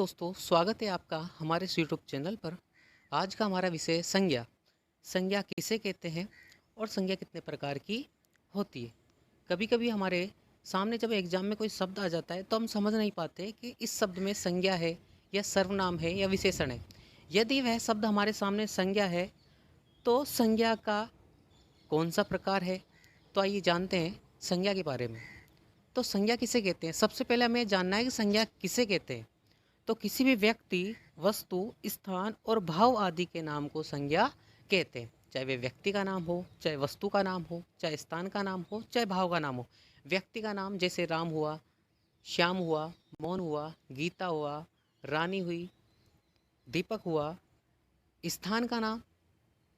दोस्तों, स्वागत है आपका हमारे इस यूट्यूब चैनल पर। आज का हमारा विषय संज्ञा। संज्ञा किसे कहते हैं और संज्ञा कितने प्रकार की होती है। कभी कभी हमारे सामने जब एग्जाम में कोई शब्द आ जाता है तो हम समझ नहीं पाते कि इस शब्द में संज्ञा है या सर्वनाम है या विशेषण है। यदि वह शब्द हमारे सामने संज्ञा है तो संज्ञा का कौन सा प्रकार है। तो आइए जानते हैं संज्ञा के बारे में। तो संज्ञा किसे कहते हैं, सबसे पहले हमें जानना है कि संज्ञा किसे कहते हैं। तो किसी भी व्यक्ति, वस्तु, स्थान और भाव आदि के नाम को संज्ञा कहते हैं। चाहे वे व्यक्ति का नाम हो, चाहे वस्तु का नाम हो, चाहे स्थान का नाम हो, चाहे भाव का नाम हो। व्यक्ति का नाम जैसे राम हुआ, श्याम हुआ, मोहन हुआ, गीता हुआ, रानी हुई, दीपक हुआ। स्थान का नाम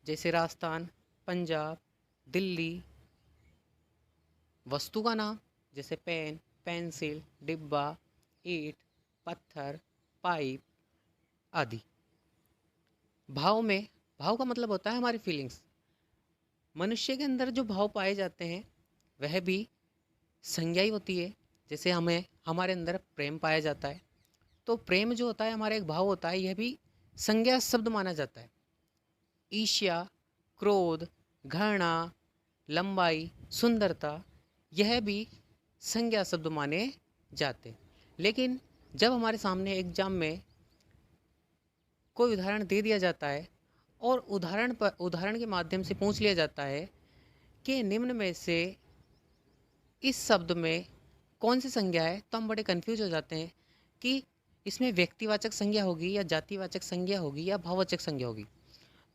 जैसे राजस्थान, पंजाब, दिल्ली। वस्तु का नाम जैसे पेन, पेंसिल, डिब्बा, ईंट, पत्थर, पाइप आदि। भाव का मतलब होता है हमारी फीलिंग्स। मनुष्य के अंदर जो भाव पाए जाते हैं वह भी संज्ञा ही होती है। जैसे हमारे अंदर प्रेम पाया जाता है तो प्रेम जो होता है हमारा एक भाव होता है, यह भी संज्ञा शब्द माना जाता है। ईर्ष्या, क्रोध, घृणा, लंबाई, सुंदरता, यह भी संज्ञा शब्द माने जाते। लेकिन जब हमारे सामने एग्जाम में कोई उदाहरण दे दिया जाता है और उदाहरण के माध्यम से पूछ लिया जाता है कि निम्न में से इस शब्द में कौन सी संज्ञा है, तो हम बड़े कंफ्यूज हो जाते हैं कि इसमें व्यक्तिवाचक संज्ञा होगी या जातिवाचक संज्ञा होगी या भाववाचक संज्ञा होगी।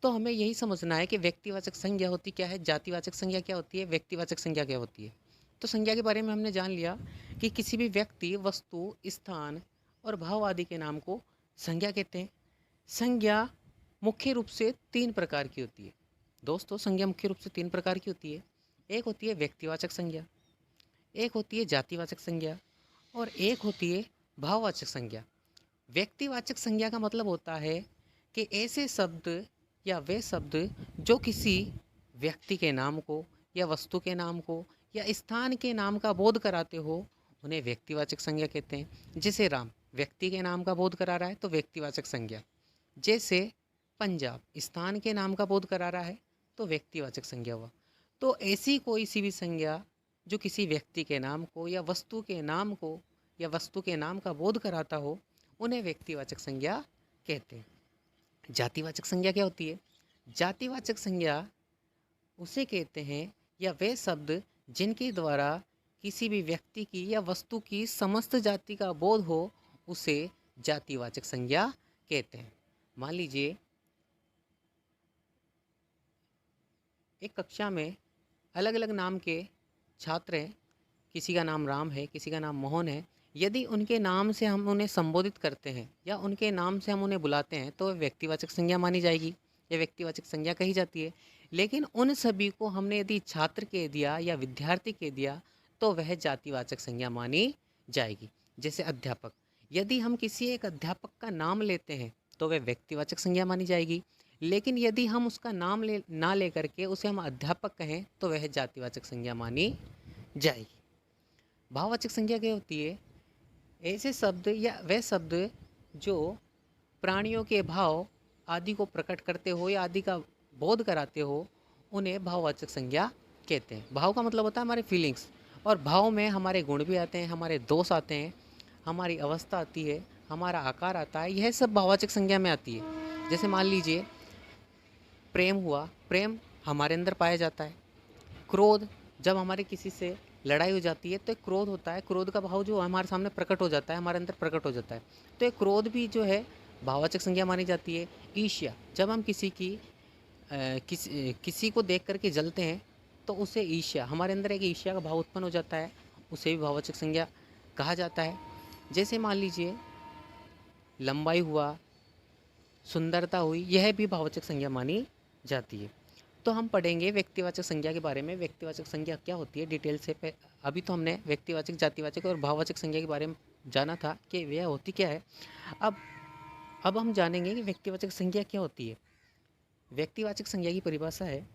तो हमें यही समझना है कि व्यक्तिवाचक संज्ञा होती क्या है, जातिवाचक संज्ञा क्या होती है, व्यक्तिवाचक संज्ञा क्या होती है। तो संज्ञा के बारे में हमने जान लिया कि किसी भी व्यक्ति, वस्तु, स्थान और भाव आदि के नाम को संज्ञा कहते हैं। संज्ञा मुख्य रूप से 3 प्रकार की होती है। दोस्तों, संज्ञा मुख्य रूप से 3 प्रकार की होती है। एक होती है व्यक्तिवाचक संज्ञा, एक होती है जातिवाचक संज्ञा और एक होती है भाववाचक संज्ञा। व्यक्तिवाचक संज्ञा का मतलब होता है कि ऐसे शब्द या वे शब्द जो किसी व्यक्ति के नाम को या वस्तु के नाम को या स्थान के नाम का बोध कराते हो, उन्हें व्यक्तिवाचक संज्ञा कहते हैं। जैसे राम व्यक्ति के नाम का बोध करा रहा है तो व्यक्तिवाचक संज्ञा। जैसे पंजाब स्थान के नाम का बोध करा रहा है तो व्यक्तिवाचक संज्ञा हुआ। तो ऐसी कोई सी भी संज्ञा जो किसी व्यक्ति के नाम को या वस्तु के नाम को या वस्तु के नाम का बोध कराता हो, उन्हें व्यक्तिवाचक संज्ञा कहते हैं। जातिवाचक संज्ञा क्या होती है? जातिवाचक संज्ञा उसे कहते हैं या वे शब्द जिनके द्वारा किसी भी व्यक्ति की या वस्तु की समस्त जाति का बोध हो, उसे जातिवाचक संज्ञा कहते हैं। मान लीजिए एक कक्षा में अलग अलग नाम के छात्र हैं, किसी का नाम राम है, किसी का नाम मोहन है। यदि उनके नाम से हम उन्हें संबोधित करते हैं या उनके नाम से हम उन्हें बुलाते हैं तो व्यक्तिवाचक संज्ञा मानी जाएगी या व्यक्तिवाचक संज्ञा कही जाती है। लेकिन उन सभी को हमने यदि छात्र कह दिया या विद्यार्थी कह दिया तो वह जातिवाचक संज्ञा मानी जाएगी। जैसे अध्यापक, यदि हम किसी एक अध्यापक का नाम लेते हैं तो वह व्यक्तिवाचक संज्ञा मानी जाएगी। लेकिन यदि हम उसका नाम ना ले करके उसे हम अध्यापक कहें तो वह जातिवाचक संज्ञा मानी जाएगी। भाववाचक संज्ञा क्या होती है? ऐसे शब्द या वे शब्द जो प्राणियों के भाव आदि को प्रकट करते हो या आदि का बोध कराते हो, उन्हें भाववाचक संज्ञा कहते हैं। भाव का मतलब होता है हमारे फीलिंग्स, और भाव में हमारे गुण भी आते हैं, हमारे दोष आते हैं, हमारी अवस्था आती है, हमारा आकार आता है। यह सब भाववाचक संज्ञा में आती है। जैसे मान लीजिए प्रेम हुआ, प्रेम हमारे अंदर पाया जाता है। क्रोध, जब हमारे किसी से लड़ाई हो जाती है तो एक क्रोध होता है, क्रोध का भाव जो हमारे सामने प्रकट हो जाता है, हमारे अंदर प्रकट हो जाता है, तो एक क्रोध भी जो है भाववाचक संज्ञा मानी जाती है। ईर्ष्या, जब हम किसी को देख करके जलते हैं तो उसे ईर्ष्या, हमारे अंदर एक ईर्ष्या का भाव उत्पन्न हो जाता है, उसे भी भाववाचक संज्ञा कहा जाता है। जैसे मान लीजिए लंबाई हुआ, सुंदरता हुई, यह भी भाववाचक संज्ञा मानी जाती है। तो हम पढ़ेंगे व्यक्तिवाचक संज्ञा के बारे में। व्यक्तिवाचक संज्ञा क्या होती है डिटेल से अभी तो हमने व्यक्तिवाचक, जातिवाचक और भाववाचक संज्ञा के बारे में जाना था कि वह होती क्या है। अब हम जानेंगे कि व्यक्तिवाचक संज्ञा क्या होती है। व्यक्तिवाचक संज्ञा की परिभाषा है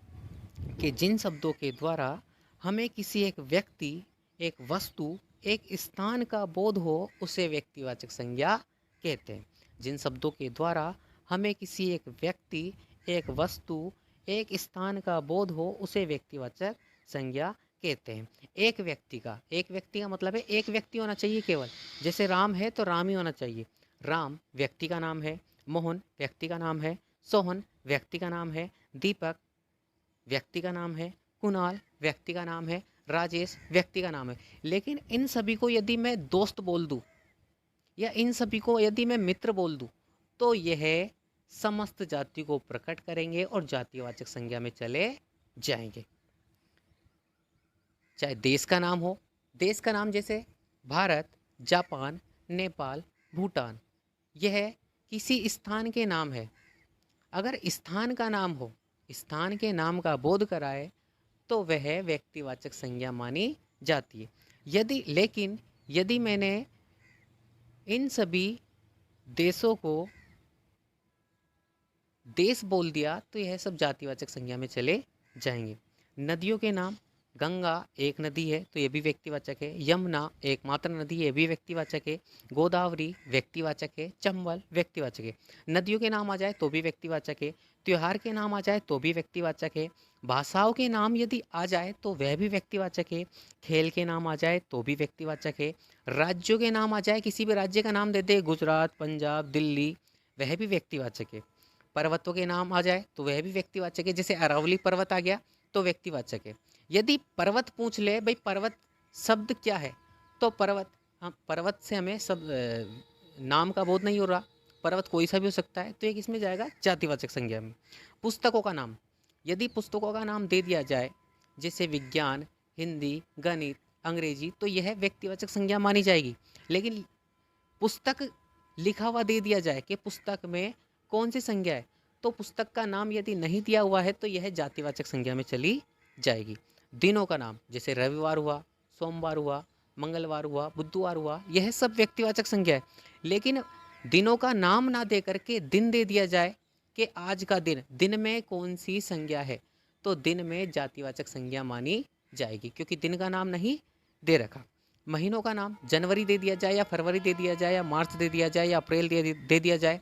कि जिन शब्दों के द्वारा हमें किसी एक व्यक्ति, एक वस्तु, एक स्थान का बोध हो, उसे व्यक्तिवाचक संज्ञा कहते हैं। जिन शब्दों के द्वारा हमें किसी एक व्यक्ति, एक वस्तु, एक स्थान का बोध हो उसे व्यक्तिवाचक संज्ञा कहते हैं। एक व्यक्ति का मतलब है एक व्यक्ति होना चाहिए केवल। जैसे राम है तो राम ही होना चाहिए। राम व्यक्ति का नाम है, मोहन व्यक्ति का नाम है, सोहन व्यक्ति का नाम है, दीपक व्यक्ति का नाम है, कुणाल व्यक्ति का नाम है, राजेश व्यक्ति का नाम है। लेकिन इन सभी को यदि मैं दोस्त बोल दूं या इन सभी को यदि मैं मित्र बोल दूं तो यह समस्त जाति को प्रकट करेंगे और जातिवाचक संज्ञा में चले जाएंगे। चाहे देश का नाम हो, देश का नाम जैसे भारत, जापान, नेपाल, भूटान, यह किसी स्थान के नाम है। अगर स्थान का नाम हो, स्थान के नाम का बोध कराए तो वह व्यक्तिवाचक संज्ञा मानी जाती है। यदि मैंने इन सभी देशों को देश बोल दिया तो यह सब जातिवाचक संज्ञा में चले जाएंगे। नदियों के नाम, गंगा एक नदी है तो यह भी व्यक्तिवाचक है, यमुना एकमात्र नदी है यह भी व्यक्तिवाचक है, गोदावरी व्यक्तिवाचक है, चंबल व्यक्तिवाचक है। नदियों के नाम आ जाए तो भी व्यक्तिवाचक है, त्योहार के नाम आ जाए तो भी व्यक्तिवाचक है, भाषाओं के नाम यदि आ जाए तो वह भी व्यक्तिवाचक है, खेल के नाम आ जाए तो भी व्यक्तिवाचक है, राज्यों के नाम आ जाए, किसी भी राज्य का नाम दे दे, गुजरात, पंजाब, दिल्ली, वह भी व्यक्तिवाचक है। पर्वतों के नाम आ जाए तो वह भी व्यक्तिवाचक है, जैसे अरावली पर्वत आ गया तो व्यक्तिवाचक है। यदि पर्वत पूछ ले भाई पर्वत शब्द क्या है तो पर्वत, हाँ पर्वत से हमें सब नाम का बोध नहीं हो रहा, पर्वत कोई सा भी हो सकता है तो एक इसमें जाएगा जातिवाचक संज्ञा में। पुस्तकों का नाम, यदि पुस्तकों का नाम दे दिया जाए जैसे विज्ञान, हिंदी, गणित, अंग्रेजी तो यह व्यक्तिवाचक संज्ञा मानी जाएगी। लेकिन पुस्तक लिखा हुआ दे दिया जाए कि पुस्तक में कौन सी संज्ञा है तो पुस्तक का नाम यदि नहीं दिया हुआ है तो यह जातिवाचक संज्ञा में चली जाएगी। दिनों का नाम जैसे रविवार हुआ, सोमवार हुआ, मंगलवार हुआ, बुधवार हुआ, यह सब व्यक्तिवाचक संज्ञा है। लेकिन दिनों का नाम ना दे करके दिन दे दिया जाए कि आज का दिन, दिन में कौन सी संज्ञा है तो दिन में जातिवाचक संज्ञा मानी जाएगी क्योंकि दिन का नाम नहीं दे रखा। महीनों का नाम जनवरी दे दिया जाए या फरवरी दे दिया जाए या मार्च दे दिया जाए या अप्रैल दे दिया जाए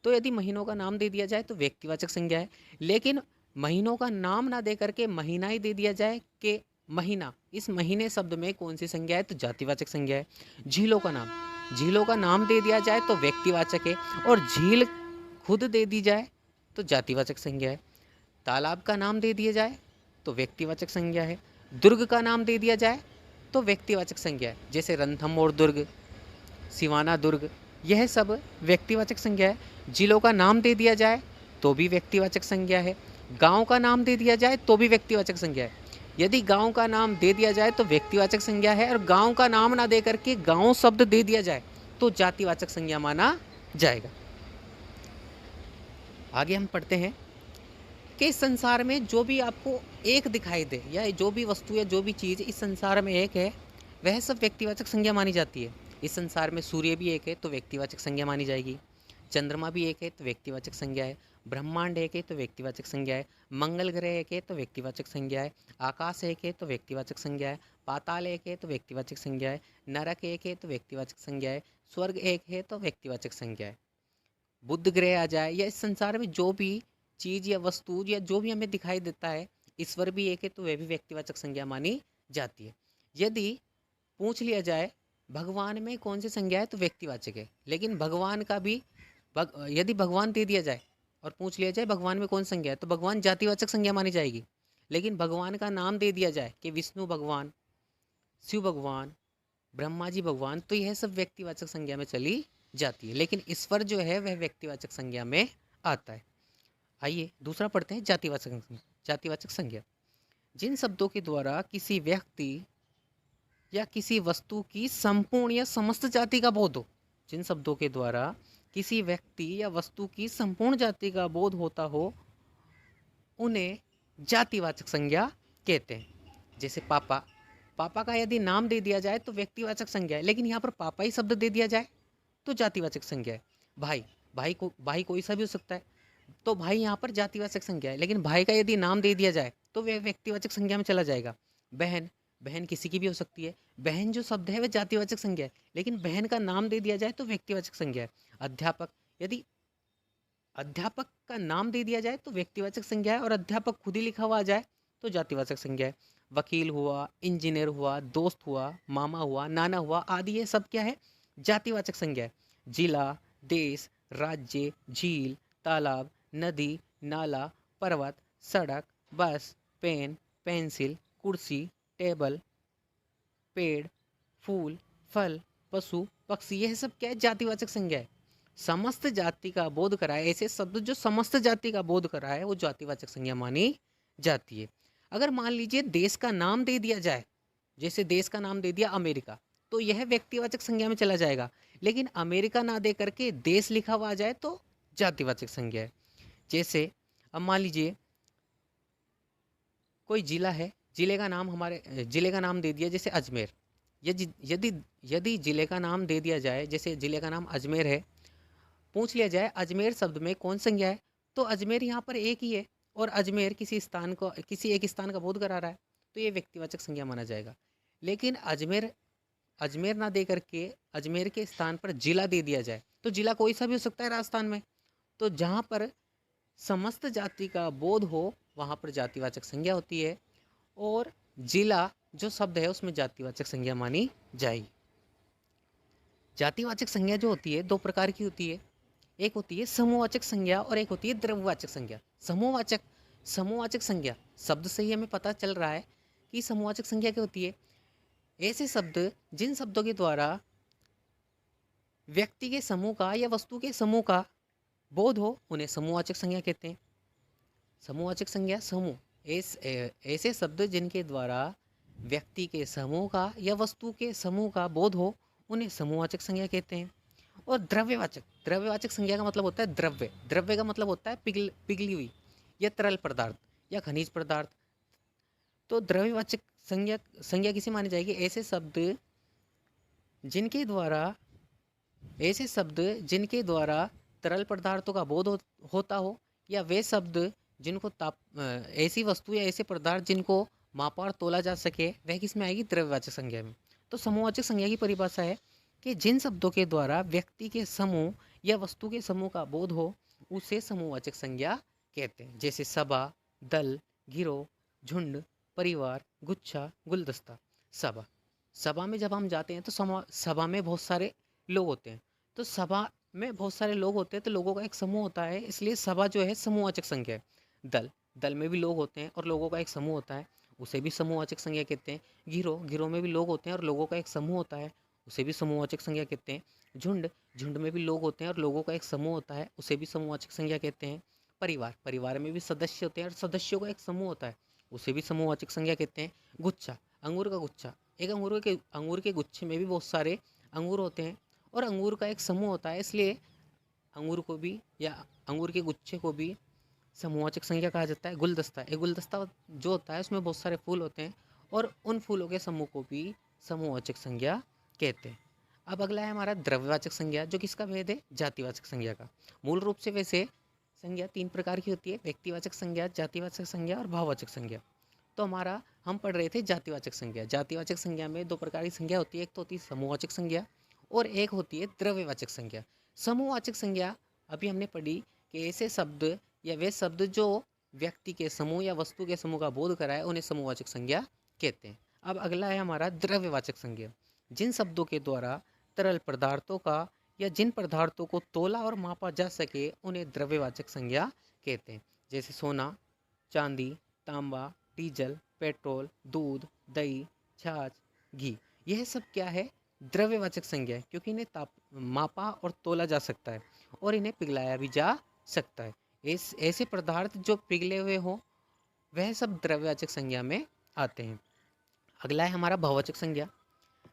तो यदि महीनों का नाम दे दिया जाए तो व्यक्तिवाचक संज्ञा है। लेकिन महीनों का नाम ना दे करके महीना ही दे दिया जाए कि महीना, इस महीने शब्द में कौन सी संज्ञा है तो जातिवाचक संज्ञा है। झीलों का नाम दे दिया जाए तो व्यक्तिवाचक है और झील खुद दे दी जाए तो जातिवाचक संज्ञा है। तालाब का नाम दे दिया जाए तो व्यक्तिवाचक संज्ञा है। दुर्ग का नाम दे दिया जाए तो व्यक्तिवाचक संज्ञा है, जैसे रणथंभौर दुर्ग, सिवाना दुर्ग, यह सब व्यक्तिवाचक संज्ञा है। जिलों का नाम दे दिया जाए तो भी व्यक्तिवाचक संज्ञा है। गांव का नाम दे दिया जाए तो भी व्यक्तिवाचक संज्ञा है। यदि गांव का नाम दे दिया जाए तो व्यक्तिवाचक संज्ञा है और गांव का नाम ना दे करके गांव शब्द दे दिया जाए तो जातिवाचक संज्ञा माना जाएगा। आगे हम पढ़ते हैं कि इस संसार में जो भी आपको एक दिखाई दे या जो भी वस्तु या जो भी चीज़ इस संसार में एक है वह सब व्यक्तिवाचक संज्ञा मानी जाती है। इस संसार में सूर्य भी एक है तो व्यक्तिवाचक संज्ञा मानी जाएगी, चंद्रमा भी एक है तो व्यक्तिवाचक संज्ञा है, ब्रह्मांड एक है तो व्यक्तिवाचक संज्ञा है, मंगल ग्रह एक है तो व्यक्तिवाचक संज्ञा है, आकाश एक है तो व्यक्तिवाचक संज्ञा है, पाताल एक है तो व्यक्तिवाचक संज्ञा है, नरक एक है तो व्यक्तिवाचक संज्ञा है, स्वर्ग एक है तो व्यक्तिवाचक संज्ञा है। बुध ग्रह आ जाए या इस संसार में जो भी चीज़ या वस्तु या जो भी हमें दिखाई देता है, ईश्वर भी एक है तो वह भी व्यक्तिवाचक संज्ञा मानी जाती है। यदि पूछ लिया जाए भगवान में कौन सी संज्ञा है तो व्यक्तिवाचक है। लेकिन भगवान का भी यदि भगवान दे दिया जाए और पूछ लिया जाए भगवान में कौन संज्ञा है तो भगवान जातिवाचक संज्ञा मानी जाएगी। लेकिन भगवान का नाम दे दिया जाए कि विष्णु भगवान, शिव भगवान, ब्रह्मा जी भगवान तो यह सब व्यक्तिवाचक संज्ञा में चली जाती है। लेकिन ईश्वर जो है वह व्यक्तिवाचक संज्ञा में आता है। आइए दूसरा पढ़ते हैं, जातिवाचक संज्ञा। जिन शब्दों के द्वारा किसी व्यक्ति या किसी वस्तु की संपूर्ण या समस्त जाति का बोध हो, जिन शब्दों के द्वारा किसी व्यक्ति या वस्तु की संपूर्ण जाति का बोध होता हो उन्हें जातिवाचक संज्ञा कहते हैं। जैसे पापा, पापा का यदि नाम दे दिया जाए तो व्यक्तिवाचक संज्ञा है, लेकिन यहाँ पर पापा ही शब्द दे दिया जाए तो जातिवाचक संज्ञा है। भाई, भाई कोई सा भी हो सकता है तो भाई यहाँ पर जातिवाचक संज्ञा है, लेकिन भाई का यदि नाम दे दिया जाए तो वह व्यक्तिवाचक संज्ञा में चला जाएगा। बहन बहन किसी की भी हो सकती है। बहन जो शब्द है वह जातिवाचक संज्ञा है, लेकिन बहन का नाम दे दिया जाए तो व्यक्तिवाचक संज्ञा है। अध्यापक, यदि अध्यापक का नाम दे दिया जाए तो व्यक्तिवाचक संज्ञा है, और अध्यापक खुद ही लिखा हुआ आ जाए तो जातिवाचक संज्ञा है। वकील हुआ, इंजीनियर हुआ, दोस्त हुआ, मामा हुआ, नाना हुआ आदि, ये सब क्या है? जातिवाचक संज्ञा है। जिला, देश, राज्य, झील, तालाब, नदी, नाला, पर्वत, सड़क, बस, पेन, पेंसिल, कुर्सी, टेबल, पेड़, फूल, फल, पशु, पक्षी, यह सब क्या है? जातिवाचक संज्ञा है। समस्त जाति का बोध कराए, ऐसे शब्द जो समस्त जाति का बोध कराए वो जातिवाचक संज्ञा मानी जाती है। अगर मान लीजिए देश का नाम दे दिया जाए, जैसे देश का नाम दे दिया अमेरिका, तो यह व्यक्तिवाचक संज्ञा में चला जाएगा। लेकिन अमेरिका ना दे करके देश लिखा हुआ आ जाए तो जातिवाचक संज्ञा है। जैसे अब मान लीजिए कोई जिला है, जिले का नाम दे दिया जैसे अजमेर। यदि यदि यदि जिले का नाम दे दिया जाए, जैसे जिले का नाम अजमेर है, पूछ लिया जाए अजमेर शब्द में कौन संज्ञा है, तो अजमेर यहाँ पर एक ही है, और अजमेर किसी एक स्थान का बोध करा रहा है, तो ये व्यक्तिवाचक संज्ञा माना जाएगा। लेकिन अजमेर अजमेर ना दे करके अजमेर के स्थान पर जिला दे दिया जाए, तो जिला कोई सा भी हो सकता है राजस्थान में, तो जहाँ पर समस्त जाति का बोध हो वहाँ पर जातिवाचक संज्ञा होती है, और जिला जो शब्द है उसमें जातिवाचक संज्ञा मानी जाएगी। जातिवाचक संज्ञा जो होती है दो प्रकार की होती है, एक होती है समूहवाचक संज्ञा और एक होती है द्रव्यवाचक संज्ञा। समूहवाचक संज्ञा शब्द से ही हमें पता चल रहा है कि समूहवाचक संज्ञा क्या होती है। ऐसे शब्द जिन शब्दों के द्वारा व्यक्ति के समूह का या वस्तु के समूह का बोध हो उन्हें समूहवाचक संज्ञा कहते हैं। समूहवाचक संज्ञा समूह, ऐसे शब्द जिनके द्वारा व्यक्ति के समूह का या वस्तु के समूह का बोध हो उन्हें समूहवाचक संज्ञा कहते हैं। और द्रव्यवाचक संज्ञा का मतलब होता है द्रव्य का मतलब होता है पिघली हुई या तरल पदार्थ या खनिज पदार्थ। तो द्रव्यवाचक संज्ञा किसे मानी जाएगी? ऐसे शब्द जिनके द्वारा तरल पदार्थों का बोध होता हो, या वे शब्द जिनको ऐसी वस्तु या ऐसे पदार्थ जिनको मापा और तोला जा सके, वह किस में आएगी? द्रव्यवाचक संज्ञा में। तो समूहवाचक संज्ञा की परिभाषा है कि जिन शब्दों के द्वारा व्यक्ति के समूह या वस्तु के समूह का बोध हो उसे समूहवाचक संज्ञा कहते हैं। जैसे सभा, दल, गिरोह, झुंड, परिवार, गुच्छा, गुलदस्ता। सभा में जब हम जाते हैं तो सभा में बहुत सारे लोग होते हैं, तो सभा में बहुत सारे लोग होते हैं तो लोगों का एक समूह होता है, इसलिए सभा जो है समूहवाचक संज्ञा है। दल में भी लोग होते हैं और लोगों का एक समूह होता है, उसे भी समूहवाचक संज्ञा कहते हैं। गिरोह में भी लोग होते हैं और लोगों का एक समूह होता है, उसे भी समूहवाचक संज्ञा कहते हैं। झुंड में भी लोग होते हैं और लोगों का एक समूह होता है, उसे भी समूहवाचक संज्ञा कहते हैं। परिवार में भी सदस्य होते हैं और सदस्यों का एक समूह होता है, उसे भी समूहवाचक संज्ञा कहते हैं। गुच्छा, अंगूर का गुच्छा, एक अंगूर के गुच्छे में भी बहुत सारे अंगूर होते हैं और अंगूर का एक समूह होता है, इसलिए अंगूर को भी या अंगूर के गुच्छे को भी समूहवाचक संज्ञा कहा जाता है। गुलदस्ता जो होता है उसमें बहुत सारे फूल होते हैं और उन फूलों के समूह को भी समूहवाचक संज्ञा कहते हैं। अब अगला है हमारा द्रव्यवाचक संज्ञा, जो किसका भेद है? जातिवाचक संज्ञा का। मूल रूप से वैसे संज्ञा तीन प्रकार की होती है, व्यक्तिवाचक संज्ञा, जातिवाचक संज्ञा और भाववाचक संज्ञा। तो हम पढ़ रहे थे जातिवाचक संज्ञा। जातिवाचक संज्ञा में दो प्रकार की संज्ञा होती है, एक तो होती है समूहवाचक संज्ञा और एक होती है द्रव्यवाचक संज्ञा। समूहवाचक संज्ञा अभी हमने पढ़ी कि ऐसे शब्द या वे शब्द जो व्यक्ति के समूह या वस्तु के समूह का बोध कराए उन्हें समूहवाचक संज्ञा कहते हैं। अब अगला है हमारा द्रव्यवाचक संज्ञा, जिन शब्दों के द्वारा तरल पदार्थों का या जिन पदार्थों को तोला और मापा जा सके उन्हें द्रव्यवाचक संज्ञा कहते हैं। जैसे सोना, चांदी, तांबा, डीजल, पेट्रोल, दूध, दही, छाछ, घी, यह सब क्या है? द्रव्यवाचक संज्ञा है, क्योंकि इन्हें मापा और तोला जा सकता है और इन्हें पिघलाया भी जा सकता है। ऐसे पदार्थ जो पिघले हुए हो वह सब द्रव्यवाचक संज्ञा में आते हैं। अगला है हमारा भाववाचक संज्ञा।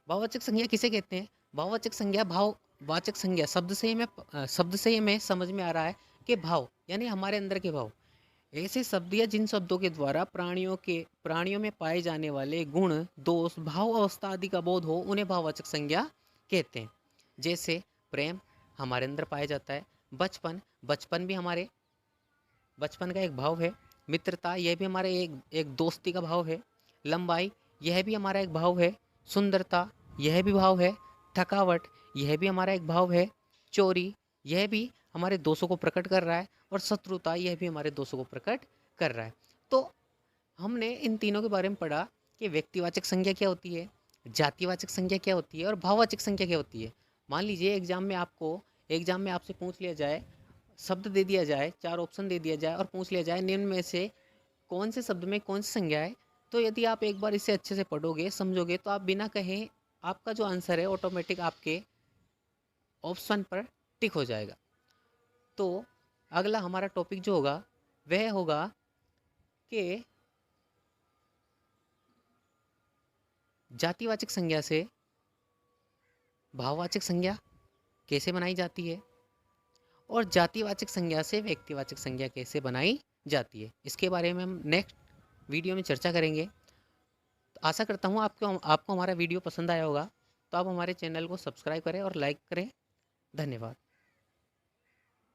भाववाचक संज्ञा किसे कहते हैं? भाववाचक संज्ञा भाववाचक संज्ञा शब्द से ही हमें समझ में आ रहा है कि भाव यानी हमारे अंदर के भाव। ऐसे शब्द या जिन शब्दों के द्वारा प्राणियों में पाए जाने वाले गुण, दोष, भाव, अवस्था आदि का बोध हो उन्हें भाववाचक संज्ञा कहते हैं। जैसे प्रेम हमारे अंदर पाया जाता है, बचपन का एक भाव है। मित्रता, यह भी हमारे एक दोस्ती का भाव है। लंबाई, यह भी हमारा एक भाव है। सुंदरता, यह भी भाव है। थकावट, यह भी हमारा एक भाव है। चोरी, यह भी हमारे दोषों को प्रकट कर रहा है। और शत्रुता, यह भी हमारे दोषों को प्रकट कर रहा है। तो हमने इन तीनों के बारे में पढ़ा कि व्यक्तिवाचक संज्ञा क्या होती है, जातिवाचक संज्ञा क्या होती है और भाववाचक संज्ञा क्या होती है। मान लीजिए एग्जाम में आपसे पूछ लिया जाए, शब्द दे दिया जाए, 4 ऑप्शन दे दिया जाए और पूछ लिया जाए निम्न में से कौन से शब्द में कौन सी संज्ञा है, तो यदि आप एक बार इसे अच्छे से पढ़ोगे, समझोगे, तो आप बिना कहे आपका जो आंसर है ऑटोमेटिक आपके ऑप्शन पर टिक हो जाएगा। तो अगला हमारा टॉपिक जो होगा वह होगा कि जातिवाचक संज्ञा से भाववाचक संज्ञा कैसे बनाई जाती है और जातिवाचक संज्ञा से व्यक्तिवाचक संज्ञा कैसे बनाई जाती है। इसके बारे में हम नेक्स्ट वीडियो में चर्चा करेंगे। तो आशा करता हूँ आपको हमारा वीडियो पसंद आया होगा। तो आप हमारे चैनल को सब्सक्राइब करें और लाइक करें। धन्यवाद।